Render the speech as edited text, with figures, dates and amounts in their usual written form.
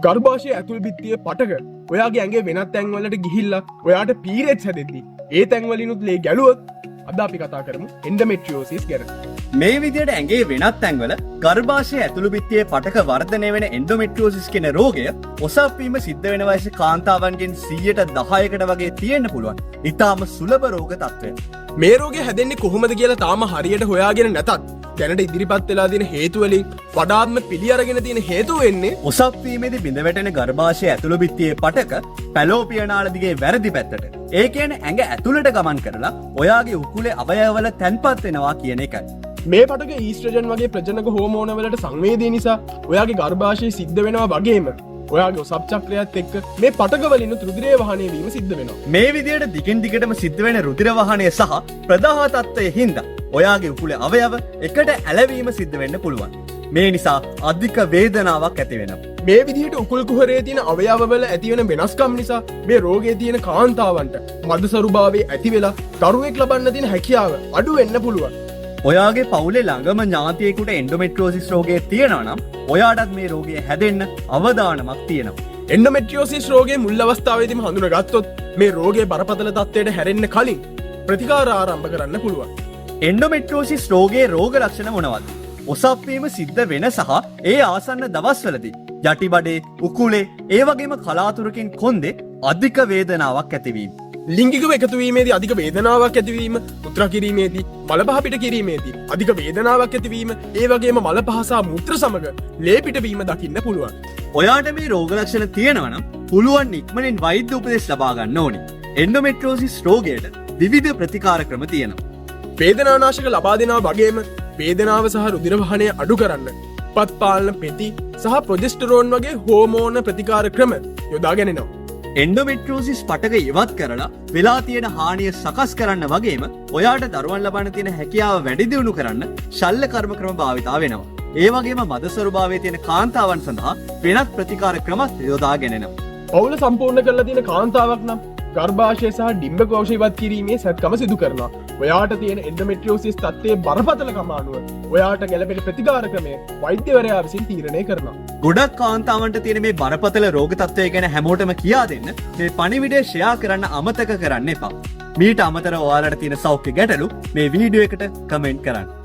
ගර්භාෂය ඇතුල් බිත්තිය පටක ඔයාගේ ඇගේ වෙනත් තැන්වලට ගිහිල්ලා ඔයාට පීරෙත් හැදෙද්දි ඒ තැන්වලිනුත් ලේ ගැලුවොත් අද අපි කතා කරමු එන්ඩෝමෙට්‍රියෝසිස් ගැන. මේ විදියට ඇගේ වෙනත් තැන්වල ගර්භාෂය ඇතුළු බිත්තියේ පටක වර්ධනය වෙන එන්ඩෝමෙට්‍රියෝසිස් කියන රෝගය ඔසව්වීම සිද්ධ වෙන වයසේ කාන්තාවන්ගෙන් 110%කට වගේ තියෙන්න පුළුවන්. ඊටාම සුලභ රෝග තත්ත්වයක්. මේ රෝගය හැදෙන්නේ කොහොමද කියලා තාම හරියට හොයාගෙන නැතත් දැනට ඉදිරිපත් වෙලා තියෙන හේතු වලින් වඩාත්ම පිළි අරගෙන තියෙන හේතුව වෙන්නේ ඔසව්වීමේදී බිඳ වැටෙන ගර්භාෂය ඇතුළු බිත්තියේ පටක පැලෝපියන නාල දිගේ වැරදි පැත්තට. ඒ කියන්නේ ඇඟ ඇතුළට ගමන් කරලා ඔයාගේ උකුලේ අවයවවල තැන්පත් වෙනවා කියන එකයි. මේ පටක ඊස්ට්‍රජන් වගේ ප්‍රජනක හෝමෝන වලට සංවේදී නිසා ඔයාගේ ගර්භාෂය සිද්ධ වෙනවා වගේම ඔයාගේ ඔසප් චක්‍රයත් එක්ක මේ පටක වලින් රුධිරය වහනය වීම සිද්ධ වෙනවා. මේ විදියට දිගින් දිගටම සිද්ධ වෙන රුධිර වහනය සහ ප්‍රදාහ තත්ත්වයේ හින්දා ඔයාගේ උකුලේ අවයව එකට ඇලවීම සිද්ධ වෙන්න පුළුවන්. මේ නිසා අධික වේදනාවක් ඇති වෙනවා. මේ විදිහට උකුල් කුහරයේ තියෙන අවයවවල ඇති වෙන වෙනස්කම් නිසා මේ රෝගයේ තියෙන කාන්තාවන්ට මදසරුභාවයේ ඇති වෙලා දරුවෙක් ලබන්න තියෙන හැකියාව අඩු වෙන්න පුළුවන්. ඔයාගේ පවුලේ ළඟම ඥාතියෙකුට එන්ඩෝමෙට්‍රියෝසිස් රෝගය තියෙනවා නම් ඔයාටත් මේ රෝගය හැදෙන්න අවදානමක් තියෙනවා. එන්ඩෝමෙට්‍රියෝසිස් රෝගයේ මුල් අවස්ථාවේදීම හඳුනාගත්තොත් මේ රෝගයේ බරපතල තත්ත්වයට හැරෙන්න කලින් ප්‍රතිකාර ආරම්භ කරන්න පුළුවන්. එන්ඩෝමෙට්‍රියෝසිස් රෝගයේ රෝග ලක්ෂණ මොනවද? ඔසව්වීම සිද්ධ වෙන සහ ඒ ආසන්න දවස්වලදී යටිබඩේ උකුලේ ඒ වගේම කලාතුරකින් කොන්දේ අධික වේදනාවක් ඇතිවීම. ලිංගිකව එකතුවීමේදී අධික වේදනාවක් ඇතිවීම, මුත්‍රා කිරීමේදී මල පහ පිට කිරීමේදී අධික වේදනාවක් ඇතිවීම, ඒ වගේම මල පහ සහ මුත්‍ර සමග ලේ පිටවීම දකින්න පුළුවන්. ඔයාට මේ රෝග ලක්ෂණ තියෙනවා නම් පුළුවන් ඉක්මනින් වෛද්‍ය උපදෙස් ලබා ගන්න ඕනේ. එන්ඩෝමෙට්‍රියෝසිස් රෝගයට විවිධ ප්‍රතිකාර ක්‍රම තියෙනවා. වේදනානාශක ලබා දෙනවා වගේම වේදනාව සහ රුධිර වහනය අඩු කරන්න පත් පාලන පෙති සහ ප්‍රොජෙස්ටරෝන් වගේ හෝමෝන ප්‍රතිකාර ක්‍රම යොදා ගැනෙනවා. එන්ඩෝමෙට්‍රියෝසිස් පටක ඉවත් කරලා වෙලා තියෙන හානිය සකස් කරන්න වගේම ඔයාට දරුවන් ලබන්න තියෙන හැකියාව වැඩි දියුණු කරන්න ශල්‍ය කර්ම ක්‍රම භාවිතා වෙනවා. ඒ වගේම මදස්වරභාවයේ තියෙන කාන්තාවන් සඳහා වෙනත් ප්‍රතිකාර ක්‍රමත් යොදා ගැනෙනවා. පවුල සම්පූර්ණ කරලා තියෙන කාන්තාවක් නම් ගර්භාෂය සහ ඩිම්බ කෝෂය ඉවත් කිරීමේ සැත්කම සිදු කරනවා. ඔයාට තියෙන එන්ඩෝමෙට්‍රියෝසිස් තත්ත්වයේ බරපතලකම අනුව ඔයාට ගැළපෙන ප්‍රතිකාර ක්‍රමය වෛද්‍යවරයා විසින් තීරණය කරනවා. ගොඩක් කාන්තාවන්ට තියෙන මේ බරපතල රෝග තත්ත්වය ගැන හැමෝටම කියා දෙන්න මේ පණිවිඩය ෂෙයා කරන්න අමතක කරන්න එපා. මීට අමතරව ඔයාලට තියෙන සෞඛ්‍ය ගැටලු මේ වීඩියෝ එකට කමෙන්ට් කරන්න.